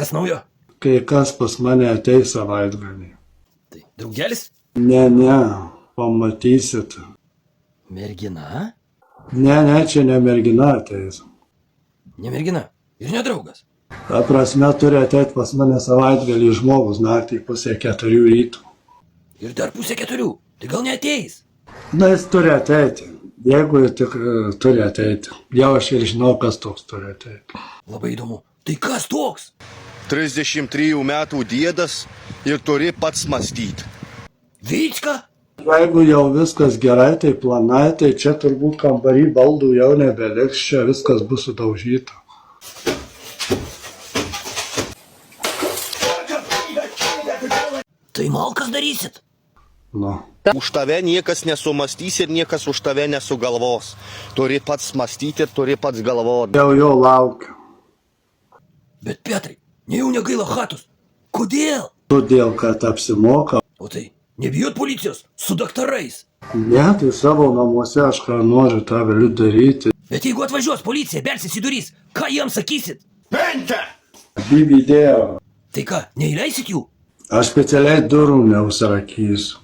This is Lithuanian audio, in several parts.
kas naujo? Kai kas pas mane ateis savaitgalį. Tai draugelis? Ne, pamatysit. Mergina? Ne, čia ne mergina ateis. Ne mergina. Ir ne draugas. Ta prasme, turi ateiti pas mane savaitgalį žmogus naktį 3:30 ryto. Ir dar 3:30. Tai gal neateis? Na, jis turi ateiti. Jeigu jis tik turi ateiti. Jau aš ir žinau, kas toks turi ateiti. Labai įdomu. Tai kas toks? 33 metų dėdas ir turi pats mąstyti. Vyčka? Jeigu jau viskas gerai, tai planai, tai čia turbūt kambarį baldų jau nebeliks, čia viskas bus sudaužyta. Tai malkas darysit? Nu. Už tave niekas nesumastys ir niekas už tave nesugalvos. Turi pats mąstyti ir turi pats galvoti. Jau jo laukiu. Bet Petrai, nejau negaila chatos. Kodėl? Todėl, kad apsimoka. O tai, nebijot policijos su daktarais? Ne, tai savo namuose aš ką noriu, tą galiu daryti. Bet jeigu atvažiuos policija, belsis į durys, ką jiems sakysit? Video. Tai ką, neįleisit jų? Aš specialiai durų neužsirakysiu.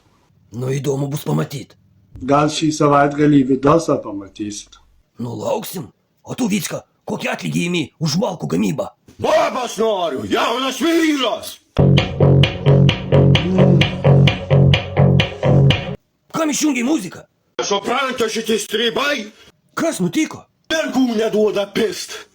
Nu, įdomu bus pamatyti. Gal šį savaitgalį vidosą pamatysit. Nu, lauksim. O tu, Vyčka, kokį atlygį imi už malkų gamybą? Labas noriu, jaunas vyras! Kam išjungiai muziką? Suprantu šitie strybai, Kas nutiko? vergų neduoda pist.